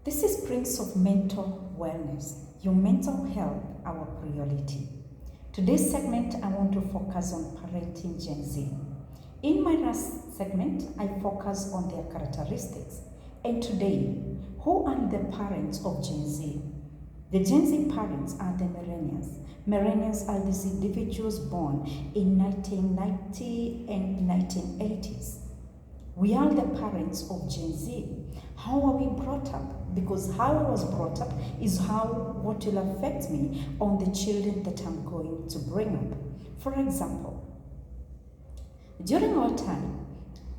This is Prince of Mental Wellness, your mental health, our priority. Today's segment, I want to focus on parenting Gen Z. In my last segment, I focus on their characteristics. And today, who are the parents of Gen Z? The Gen Z parents are the millennials. Millennials are these individuals born in 1990 and 1980s. We are the parents of Gen Z. How are we brought up? Because how I was brought up is what will affect me on the children that I'm going to bring up. For example, during our time,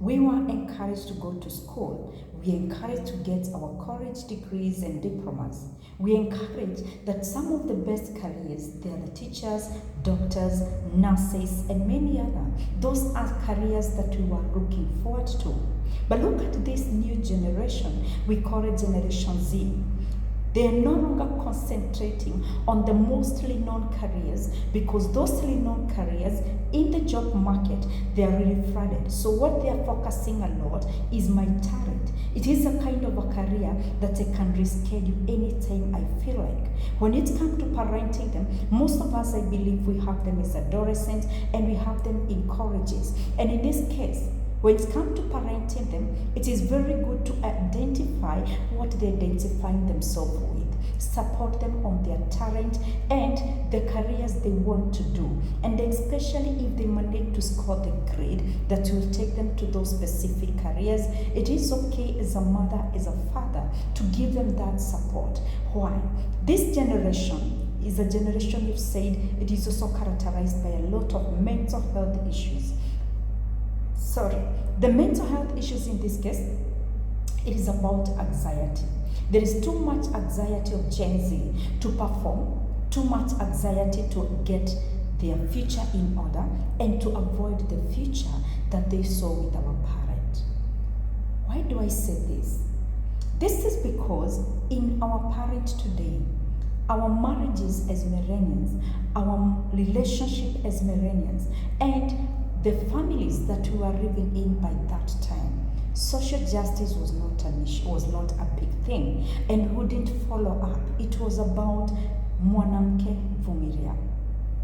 we were encouraged to go to school. We encouraged to get our college degrees and diplomas. We encouraged that some of the best careers, they are the teachers, doctors, nurses, and many other. Those are careers that we were looking forward to. But look at this new generation. We call it Generation Z. They are no longer concentrating on the mostly known careers because those known careers in the job market, they are really flooded. So what they are focusing a lot is my talent. It is a kind of a career that I can reschedule anytime I feel like. When it comes to parenting them, most of us, I believe, we have them as adolescents and we have them in colleges. And in this case, when it comes to parenting them, it is very good to identify what they're identifying themselves with, support them on their talent and the careers they want to do. And especially if they manage to score the grade that will take them to those specific careers, it is okay as a mother, as a father, to give them that support. Why? This generation is a generation, you've said, it is also characterized by a lot of mental health issues. The mental health issues in this case, it is about anxiety. There is too much anxiety of Gen Z to perform, too much anxiety to get their future in order and to avoid the future that they saw with our parent. Why do I say this? This is because in our parent today, our marriages as millennials, our relationship as millennials, and the families that we were living in by that time, social justice was not an issue, was not a big thing, and who didn't follow up. It was about mwanamke vumilia.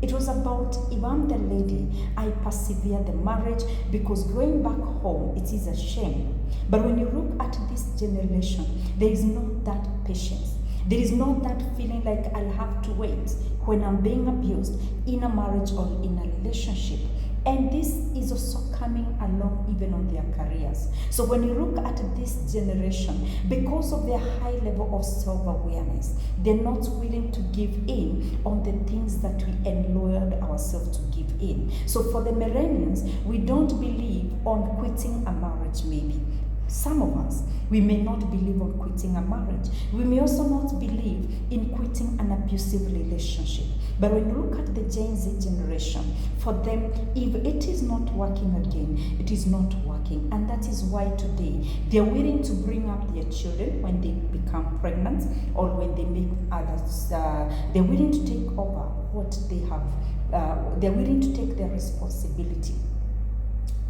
It was about, if I'm the lady, I persevere the marriage because going back home, it is a shame. But when you look at this generation, there is not that patience. There is not that feeling like I'll have to wait when I'm being abused in a marriage or in a relationship. And this is also coming along even on their careers. So when you look at this generation, because of their high level of self-awareness, they're not willing to give in on the things that we enloyed ourselves to give in. So for the millennials, we don't believe on quitting a marriage maybe. Some of us, we may not believe on quitting a marriage. We may also not believe in quitting an abusive relationship. But when you look at the Gen Z generation, for them, if it is not working again, it is not working. And that is why today, they're willing to bring up their children when they become pregnant or when they make others, they're willing to take over what they have, they're willing to take their responsibility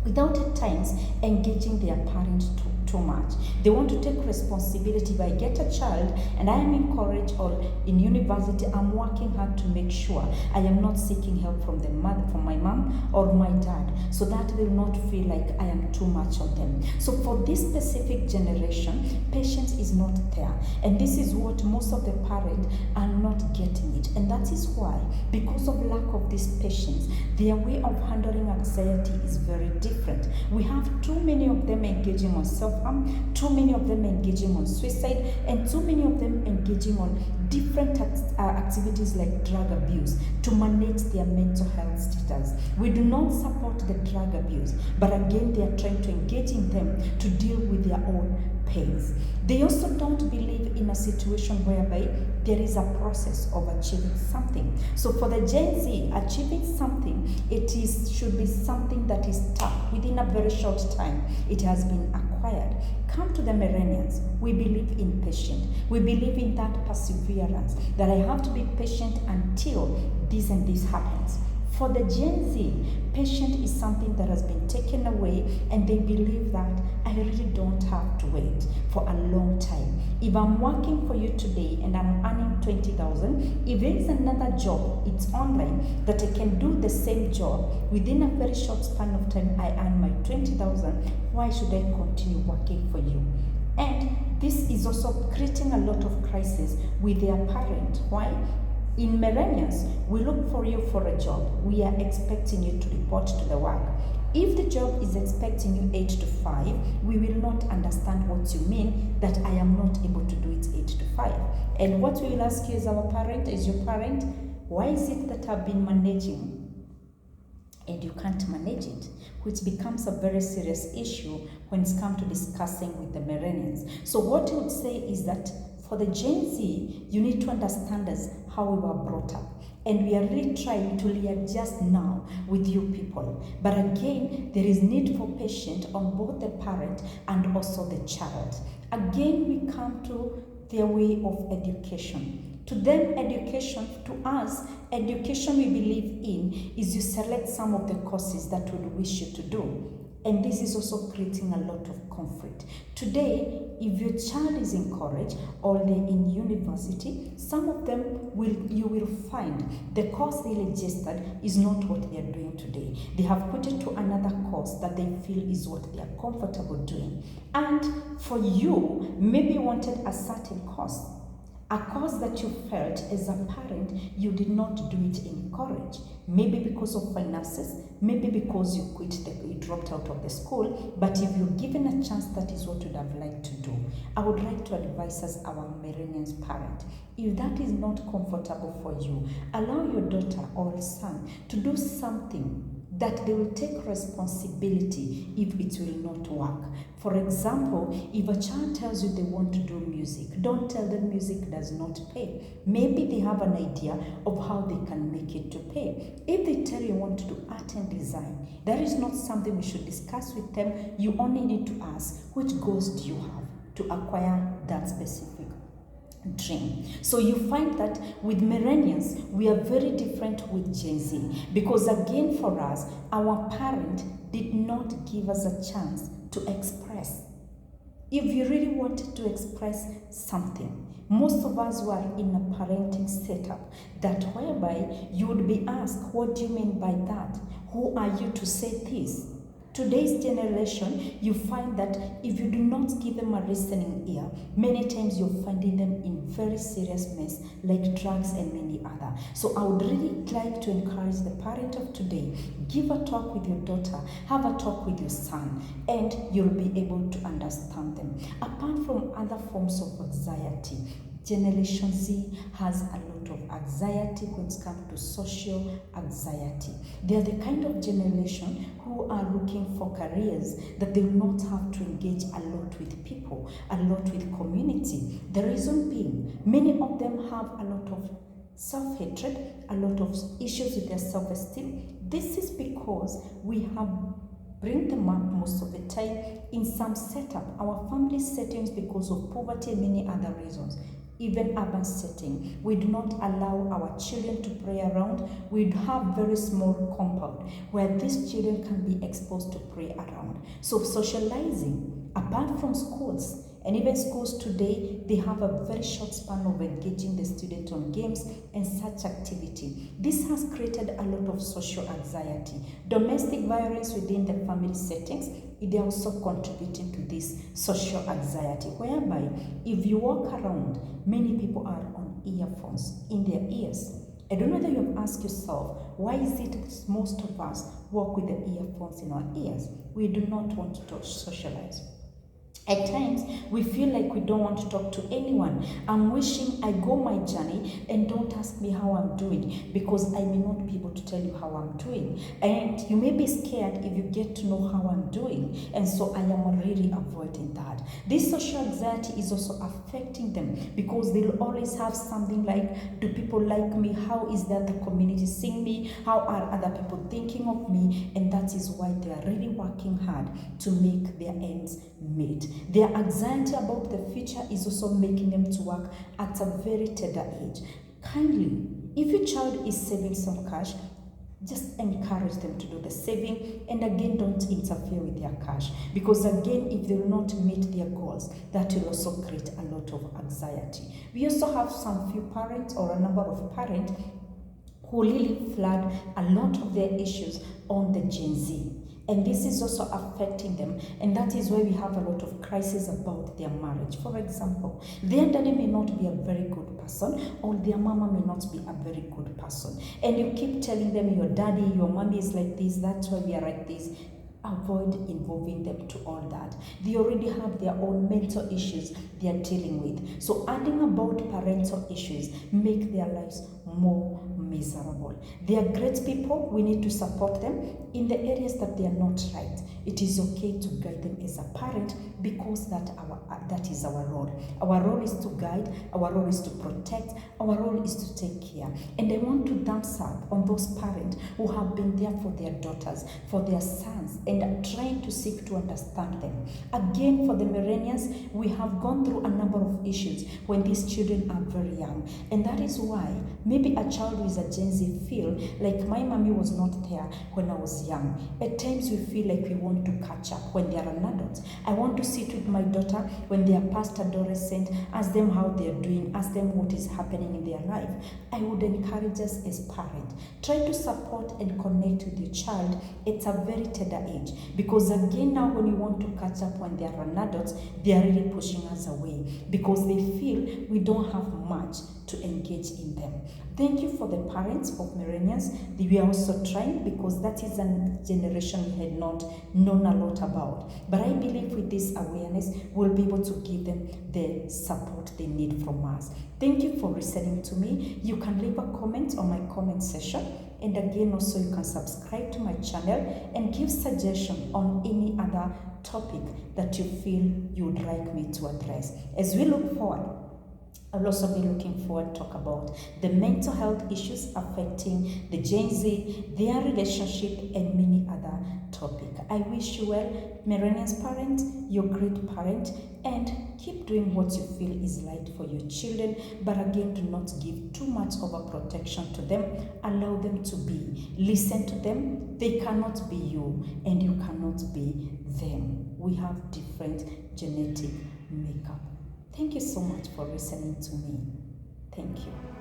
without at times engaging their parents too much. They want to take responsibility. If I get a child and I am in college or in university, I'm working hard to make sure I am not seeking help from my mom or my dad, so that they will not feel like I am too much on them. So for this specific generation, patience is not there. And this is what most of the parents are not getting it. And that is why, because of lack of this patience, their way of handling anxiety is very different. We have too many of them engaging on self-harm, too many of them engaging on suicide, and too many of them engaging on different activities like drug abuse to manage their mental health status. We do not support the drug abuse, but again, they are trying to engage in them to deal with their own pains. They also don't believe in a situation whereby there is a process of achieving something. So for the Gen Z, achieving something, should be something that is tough. Within a very short time, it has been acquired. Come to the millennials. We believe in patience. We believe in that perseverance, that I have to be patient until this and this happens. For the Gen Z, patience is something that has been taken away, and they believe that I really don't have to wait for a long time. If I'm working for you today and I'm earning 20,000, if there is another job, it's online, that I can do the same job within a very short span of time, I earn my 20,000, why should I continue working for you? And this is also creating a lot of crisis with their parent. Why? In millennials, we look for you for a job. We are expecting you to report to the work. If the job is expecting you 8 to 5, we will not understand what you mean that I am not able to do it 8 to 5. And what we will ask you as our parent, as your parent, why is it that I've been managing and you can't manage it? Which becomes a very serious issue when it's come to discussing with the millennials. So what I would say is that for the Gen Z, you need to understand us how we were brought up. And we are really trying to readjust now with you people. But again, there is need for patience on both the parent and also the child. Again, we come to their way of education. To them, education, to us, education we believe in is you select some of the courses that we wish you to do. And this is also creating a lot of conflict. Today, if your child is in college or they're in university, some of them you will find the course they registered is not what they are doing today. They have put it to another course that they feel is what they are comfortable doing. And for you, maybe you wanted a certain course. A course that you felt as a parent you did not do it in college, maybe because of finances, maybe because you you dropped out of the school. But if you're given a chance, that is what you'd have liked to do. I would like to advise as our millennials parent, if that is not comfortable for you, allow your daughter or son to do something that they will take responsibility if it will not work. For example, if a child tells you they want to do music, don't tell them music does not pay. Maybe they have an idea of how they can make it to pay. If they tell you want to do art and design, that is not something we should discuss with them. You only need to ask, which goals do you have to acquire that specific dream? So you find that with millennials, we are very different with Gen Z, because again, for us, our parent did not give us a chance to express. If you really wanted to express something, most of us were in a parenting setup that whereby you would be asked, what do you mean by that? Who are you to say this? Today's generation, you find that if you do not give them a listening ear, many times you're finding them in very serious mess like drugs and many other. So I would really like to encourage the parent of today, give a talk with your daughter, have a talk with your son, and you'll be able to understand them. Apart from other forms of anxiety, Generation Z has a lot of anxiety when it comes to social anxiety. They are the kind of generation who are looking for careers that they will not have to engage a lot with people, a lot with community. The reason being, many of them have a lot of self-hatred, a lot of issues with their self-esteem. This is because we have bring them up most of the time in some setup, our family settings, because of poverty and many other reasons. Even urban setting, we do not allow our children to play around. We have very small compound where these children can be exposed to play around. So socializing, apart from schools, and even schools today, they have a very short span of engaging the student on games and such activity. This has created a lot of social anxiety. Domestic violence within the family settings, they are also contributing to this social anxiety, whereby if you walk around, many people are on earphones in their ears. I don't know whether you have asked yourself, why is it that most of us walk with the earphones in our ears? We do not want to socialize. At times, we feel like we don't want to talk to anyone. I'm wishing I go my journey and don't ask me how I'm doing, because I may not be able to tell you how I'm doing. And you may be scared if you get to know how I'm doing. And so I am really avoiding that. This social anxiety is also affecting them, because they'll always have something like, do people like me? How is that the community seeing me? How are other people thinking of me? And that is why they are really working hard to make their ends meet. Their anxiety about the future is also making them to work at a very tender age. Kindly, if your child is saving some cash, just encourage them to do the saving, and again, don't interfere with their cash, because again, if they will not meet their goals, that will also create a lot of anxiety. We also have some few parents, or a number of parents, who really flood a lot of their issues on the Gen Z. And this is also affecting them, and that is why we have a lot of crises about their marriage. For example, their daddy may not be a very good person, or their mama may not be a very good person, and you keep telling them your daddy, your mommy is like this, that's why we are like this. Avoid involving them to all that. They already have their own mental issues they are dealing with. So adding about parental issues make their lives more miserable. They are great people. We need to support them in the areas that they are not right. It is okay to guide them as a parent, because that is our role. Our role is to guide, our role is to protect, our role is to take care. And I want to dance up on those parents who have been there for their daughters, for their sons, and trying to seek to understand them. Again, for the millennials, we have gone through a number of issues when these children are very young. And that is why maybe a child who is a Gen Z feel like my mommy was not there when I was young. At times we feel like we want to catch up when they are an adult. I want to sit with my daughter when they are past adolescent, ask them how they are doing, ask them what is happening in their life. I would encourage us as parents, try to support and connect with your child at a very tender age, because again, now when you want to catch up when they are an adult, they are really pushing us away because they feel we don't have much to engage in them. Thank you for the parents of millennials. We are also trying, because that is a generation we had not known a lot about. But I believe with this awareness, we'll be able to give them the support they need from us. Thank you for listening to me. You can leave a comment on my comment section. And again, also you can subscribe to my channel and give suggestion on any other topic that you feel you would like me to address. As we look forward, I'll also be looking forward to talk about the mental health issues affecting the Gen Z, their relationship, and many other topics. I wish you well, millennials parent, you're a great parent, and keep doing what you feel is right for your children. But again, do not give too much overprotection to them. Allow them to be. Listen to them. They cannot be you, and you cannot be them. We have different genetic makeup. Thank you so much for listening to me. Thank you.